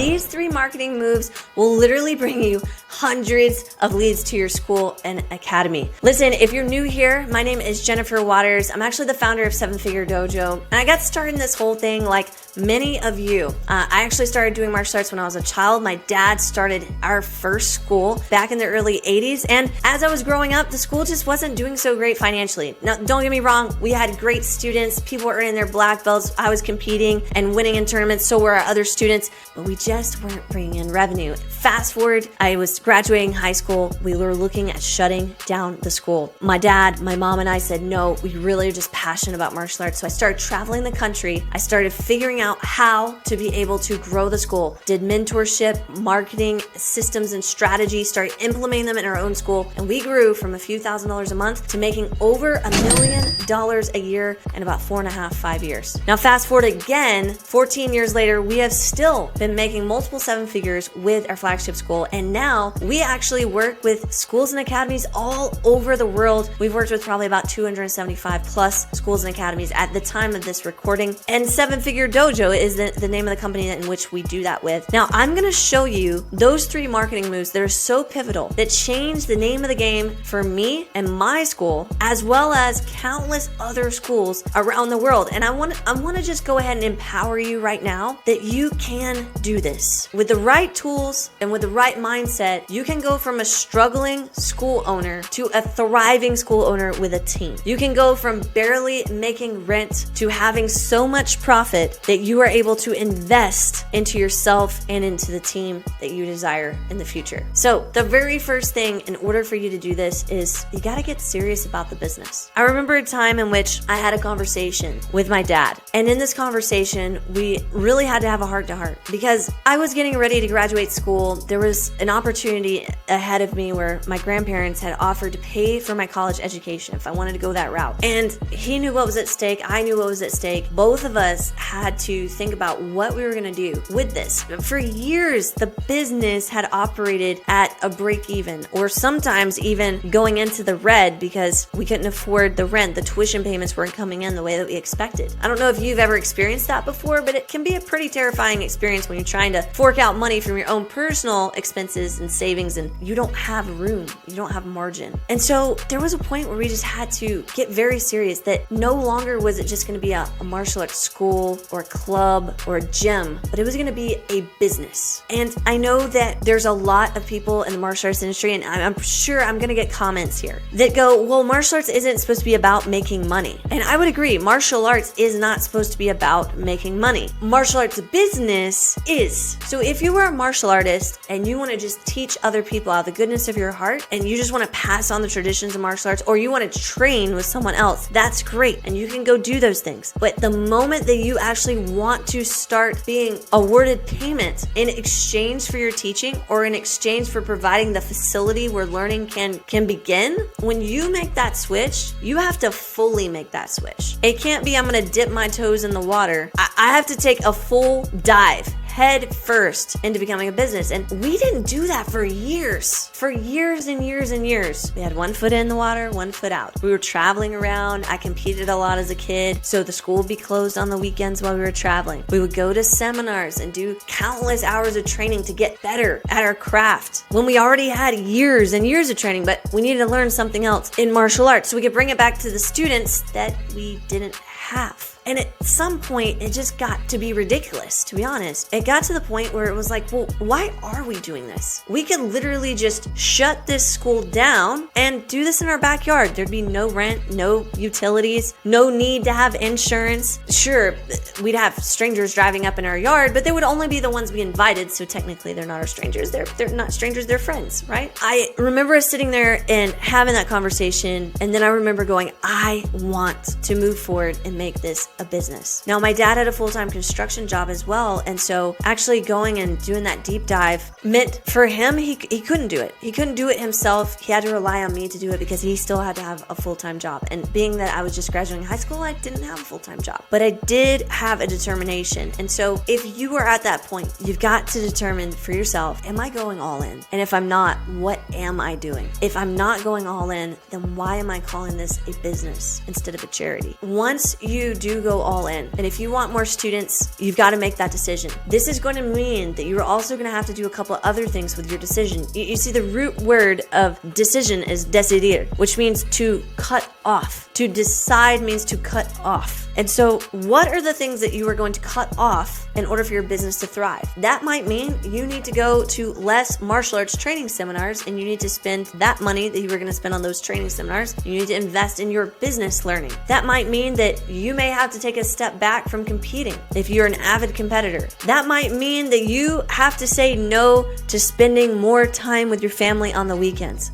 These 3 marketing moves will literally bring you hundreds of leads to your school and academy. Listen, if you're new here, my name is Jennifer Waters. I'm actually the founder of 7-Figure Dojo, and I got started in this whole thing like many of you. I actually started doing martial arts when I was a child. My dad started our first school back in the early 80s, and as I was growing up, the school just wasn't doing so great financially. Now, don't get me wrong, we had great students. People were in their black belts. I was competing and winning in tournaments, so were our other students, but we just weren't bringing in revenue. Fast forward, I was graduating high school. We were looking at shutting down the school. My dad, my mom, and I said, no, we really are just passionate about martial arts. So I started traveling the country. I started figuring out how to be able to grow the school. Did mentorship, marketing, systems, and strategy, started implementing them in our own school. And we grew from a few $1,000s a month to making over $1 million a year in about 4.5 years. Now, fast forward again, 14 years later, we have still been making multiple 7 figures with our flagship school. And now we actually work with schools and academies all over the world. We've worked with probably about 275 plus schools and academies at the time of this recording. And 7-Figure Dojo is the name of the company in which we do that with. Now, I'm going to show you those 3 marketing moves that are so pivotal that changed the name of the game for me and my school, as well as countless other schools around the world. And I want to just go ahead and empower you right now that you can do this. With the right tools and with the right mindset, you can go from a struggling school owner to a thriving school owner with a team. You can go from barely making rent to having so much profit that you are able to invest into yourself and into the team that you desire in the future. So the very first thing in order for you to do this is you got to get serious about the business. I remember a time in which I had a conversation with my dad. And in this conversation, we really had to have a heart-to-heart because I was getting ready to graduate school. There was an opportunity ahead of me where my grandparents had offered to pay for my college education if I wanted to go that route. And he knew what was at stake. I knew what was at stake. Both of us had to think about what we were going to do with this. For years, the business had operated at a break even, or sometimes even going into the red because we couldn't afford the rent. The tuition payments weren't coming in the way that we expected. I don't know if you've ever experienced that before, but it can be a pretty terrifying experience when you're trying to fork out money from your own personal expenses and savings and you don't have room, you don't have margin. And so there was a point where we just had to get very serious that no longer was it just going to be a martial arts school or a club or a gym, but it was going to be a business. And I know that there's a lot of people in the martial arts industry, and I'm sure I'm going to get comments here that go, well, martial arts isn't supposed to be about making money. And I would agree, martial arts is not supposed to be about making money. Martial arts business is. So if you are a martial artist and you want to just teach other people out of the goodness of your heart, and you just want to pass on the traditions of martial arts, or you want to train with someone else, that's great. And you can go do those things. But the moment that you actually want to start being awarded payment in exchange for your teaching or in exchange for providing the facility where learning can begin, when you make that switch, you have to fully make that switch. It can't be, I'm going to dip my toes in the water. I have to take a full dive head first into becoming a business. And we didn't do that for years and years and years. We had one foot in the water, one foot out. We were traveling around. I competed a lot as a kid. So the school would be closed on the weekends while we were traveling. We would go to seminars and do countless hours of training to get better at our craft when we already had years and years of training, but we needed to learn something else in martial arts so we could bring it back to the students that we didn't have. And at some point, it just got to be ridiculous, to be honest. It got to the point where it was like, well, why are we doing this? We could literally just shut this school down and do this in our backyard. There'd be no rent, no utilities, no need to have insurance. Sure, we'd have strangers driving up in our yard, but they would only be the ones we invited, so technically they're not our strangers. They're not strangers, they're friends, right? I remember us sitting there and having that conversation, and then I remember going, I want to move forward and make this a business. Now, my dad had a full-time construction job as well, and so actually going and doing that deep dive meant for him, he couldn't do it. He couldn't do it himself. He had to rely on me to do it because he still had to have a full-time job. And being that I was just graduating high school, I didn't have a full-time job, but I did have a determination. And so if you are at that point, you've got to determine for yourself, am I going all in? And if I'm not, what am I doing? If I'm not going all in, then why am I calling this a business instead of a charity? Once you do to go all in. And if you want more students, you've got to make that decision. This is going to mean that you're also going to have to do a couple of other things with your decision. You see, the root word of decision is decidir, which means to cut off. To decide means to cut off. And so what are the things that you are going to cut off in order for your business to thrive? That might mean you need to go to less martial arts training seminars, and you need to spend that money that you were going to spend on those training seminars. You need to invest in your business learning. That might mean that you may have to take a step back from competing if you're an avid competitor. That might mean that you have to say no to spending more time with your family on the weekends.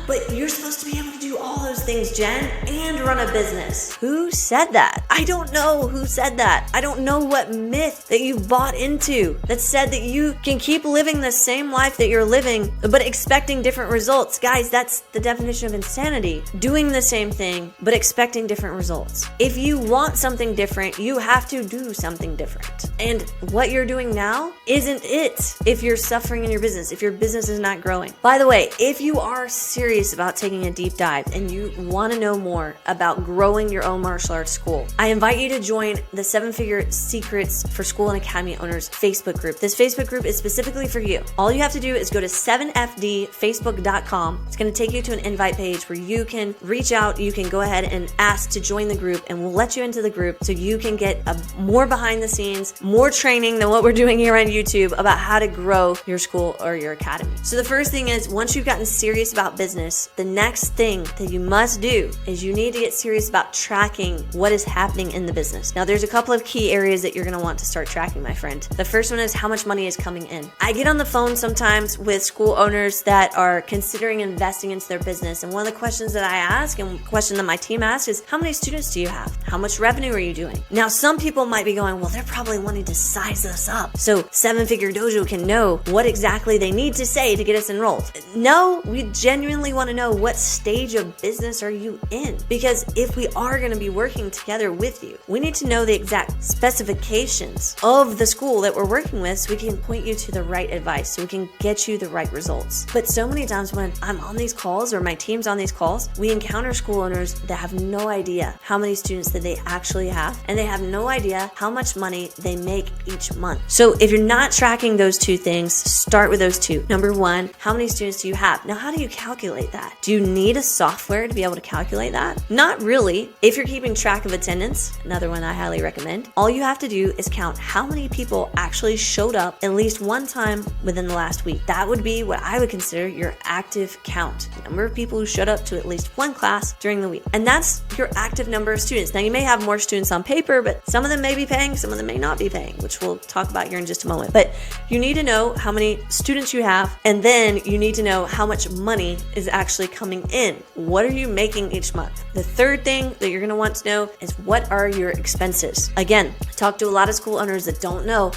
But you're supposed to be able to do all those things, Jen, and run a business. Who said that? I don't know who said that. I don't know what myth that you bought into that said that you can keep living the same life that you're living, but expecting different results. Guys, that's the definition of insanity. Doing the same thing, but expecting different results. If you want something different, you have to do something different. And what you're doing now isn't it if you're suffering in your business, if your business is not growing. By the way, if you are serious about taking a deep dive and you want to know more about growing your own martial arts school, I invite you to join the 7-Figure Secrets for School and Academy Owners Facebook group. This Facebook group is specifically for you. All you have to do is go to 7fdfacebook.com. It's going to take you to an invite page where you can reach out. You can go ahead and ask to join the group, and we'll let you into the group so you can get more behind the scenes, more training than what we're doing here on YouTube about how to grow your school or your academy. So the first thing is, once you've gotten serious about business, the next thing that you must do is you need to get serious about tracking what is happening in the business. Now, there's a couple of key areas that you're going to want to start tracking, my friend. The first one is how much money is coming in. I get on the phone sometimes with school owners that are considering investing into their business, and one of the questions that I ask and the question that my team asks is, how many students do you have? How much revenue are you doing? Now, some people might be going, well, they're probably wanting to size us up so 7-Figure Dojo can know what exactly they need to say to get us enrolled. No, we genuinely want to know what stage of business are you in, because if we are going to be working together with you, we need to know the exact specifications of the school that we're working with so we can point you to the right advice, so we can get you the right results. But so many times when I'm on these calls or my team's on these calls, we encounter school owners that have no idea how many students that they actually have, and they have no idea how much money they make each month. So if you're not tracking those two things, start with those two. Number one, how many students do you have? Now, how do you calculate that? Do you need a software to be able to calculate that? Not really. If you're keeping track of attendance, another one I highly recommend, all you have to do is count how many people actually showed up at least one time within the last week. That would be what I would consider your active count. The number of people who showed up to at least one class during the week. And that's your active number of students. Now, you may have more students on paper, but some of them may be paying, some of them may not be paying, which we'll talk about here in just a moment. But you need to know how many students you have, and then you need to know how much money is actually coming in. What are you making each month? The third thing that you're going to want to know is, what are your expenses? Again, I talk to a lot of school owners that don't know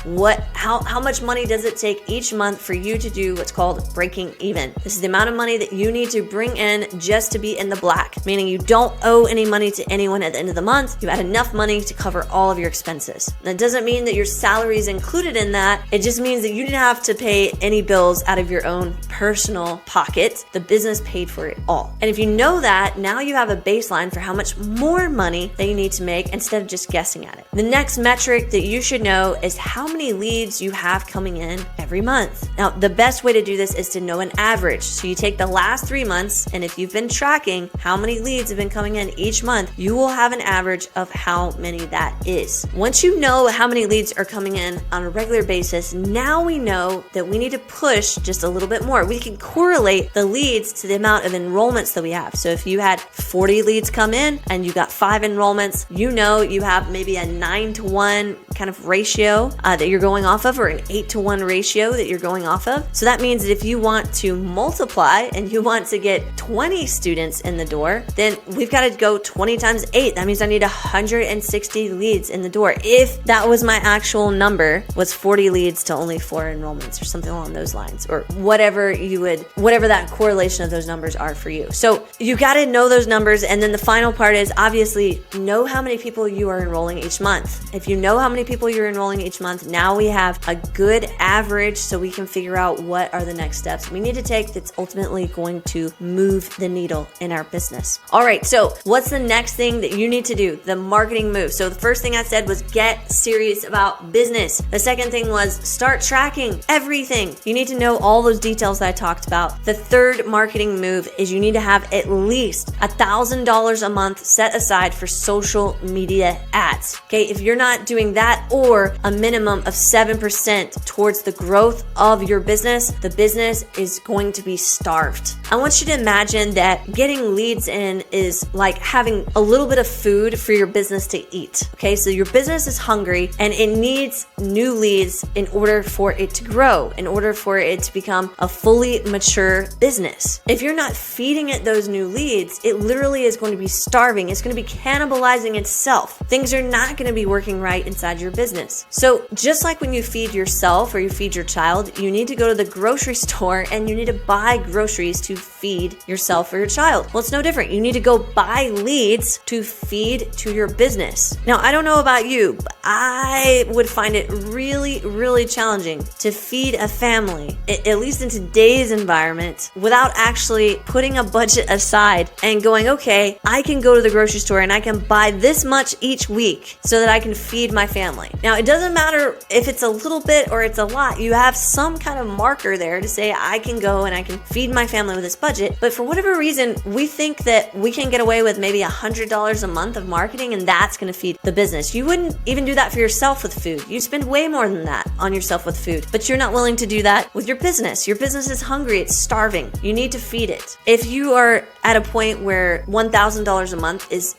how much money does it take each month for you to do what's called breaking even. This is the amount of money that you need to bring in just to be in the black, meaning you don't owe any money to anyone at the end of the month. You had enough money to cover all of your expenses. That doesn't mean that your salary is included in that. It just means that you didn't have to pay any bills out of your own personal pocket. The business paid for it all. And if you know that, now you have a baseline for how much more money that you need to make instead of just guessing at it. The next metric that you should know is how many leads you have coming in every month. Now, the best way to do this is to know an average. So you take the last 3 months, and if you've been tracking how many leads have been coming in each month, you will have an average of how many that is. Once you know how many leads are coming in on a regular basis, now we know that we need to push just a little bit more. We can correlate the leads to the amount of enrollments that we have. So if you had 40 leads come in and you got 5 enrollments, you know you have maybe a 9-to-1 kind of ratio that you're going off of, or an 8-to-1 ratio that you're going off of. So that means that if you want to multiply and you want to get 20 students in the door, then we've got to go 20 times 8. That means I need 160 leads in the door. If that was my actual number, was 40 leads to only 4 enrollments or something along those lines, or whatever that correlation of those numbers are for you. So you got to know those numbers. And then the final part is obviously know how many people you are enrolling each month. If you know how many people you're enrolling each month, now we have a good average so we can figure out what are the next steps we need to take that's ultimately going to move the needle in our business. All right, so what's the next thing that you need to do? The marketing move. So the first thing I said was get serious about business. The second thing was start tracking everything. You need to know all those details that I talked about. The third marketing move is you need to have at least $1,000 a month set aside for social media ads. Okay, if you're not doing that, or a minimum of 7% towards the growth of your business, the business is going to be starved. I want you to imagine that getting leads in is like having a little bit of food for your business to eat. Okay, so your business is hungry and it needs new leads in order for it to grow, in order for it to become a fully mature business. If you're not feeding it those new leads, it literally is going to be starving. It's going to be cannibalizing itself. Things are not going to be working right inside your business. So just like when you feed yourself or you feed your child, you need to go to the grocery store and you need to buy groceries to feed yourself or your child. Well, it's no different. You need to go buy leads to feed to your business. Now, I don't know about you, but I would find it really, really challenging to feed a family, at least in today's environment, without actually putting a budget aside and going, okay, I can go to the grocery store and I can buy this much each week so that I can feed my family. Now, it doesn't matter if it's a little bit or it's a lot. You have some kind of marker there to say, I can go and I can feed my family with this budget. But for whatever reason, we think that we can get away with maybe $100 a month of marketing and that's going to feed the business. You wouldn't even do that for yourself with food. You spend way more than that on yourself with food, but you're not willing to do that with your business. Your business is hungry. It's starving. You need to feed it. If you are at a point where $1,000 a month is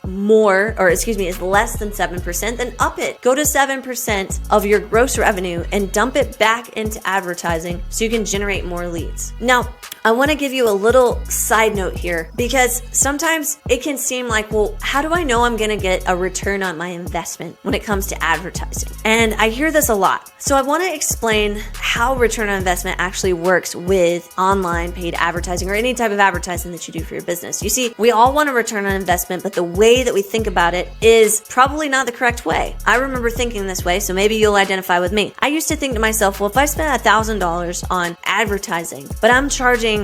is less than 7%, then up it. Go to 7% of your gross revenue and dump it back into advertising so you can generate more leads. Now, I want to give you a little side note here because sometimes it can seem like, well, how do I know I'm going to get a return on my investment when it comes to advertising? And I hear this a lot. So I want to explain how return on investment actually works with online paid advertising or any type of advertising that you do for your business. You see, we all want a return on investment, but the way that we think about it is probably not the correct way. I remember thinking this way, so maybe you'll identify with me. I used to think to myself, well, if I spend $1,000 on advertising, but I'm charging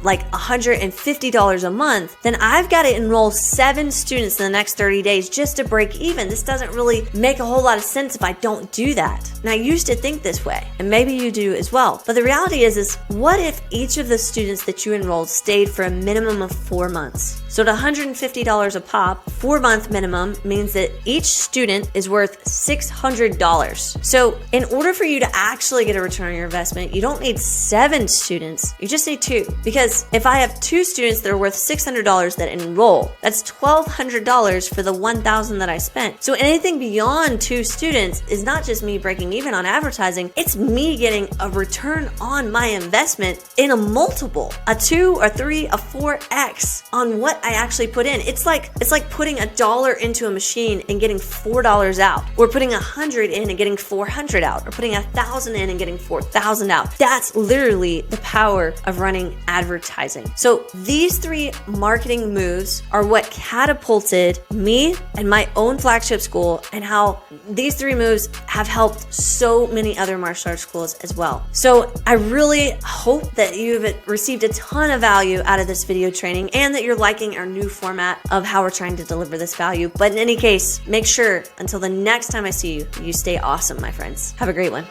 like $150 a month, then I've got to enroll 7 students in the next 30 days just to break even. This doesn't really make a whole lot of sense if I don't do that. And I used to think this way, and maybe you do as well. But the reality is what if each of the students that you enrolled stayed for a minimum of 4 months? So at $150 a pop, 4-month minimum means that each student is worth $600. So in order for you to actually get a return on your investment, you don't need 7 students, you just need 2. Because if I have 2 students that are worth $600 that enroll, that's $1,200 for the $1,000 that I spent. So anything beyond 2 students is not just me breaking even on advertising, it's me getting a return on my investment in a multiple, a 2, a 3, a 4x on what I actually put in. It's like putting $1 into a machine and getting $4 out, or putting 100 in and getting 400 out, or putting 1,000 in and getting 4,000 out. That's literally the power of running advertising. So these 3 marketing moves are what catapulted me and my own flagship school, and how these 3 moves have helped so many other martial arts schools as well. So I really hope that you've received a ton of value out of this video training and that you're liking our new format of how we're trying to deliver this value. But in any case, make sure until the next time I see you, you stay awesome, my friends. Have a great one.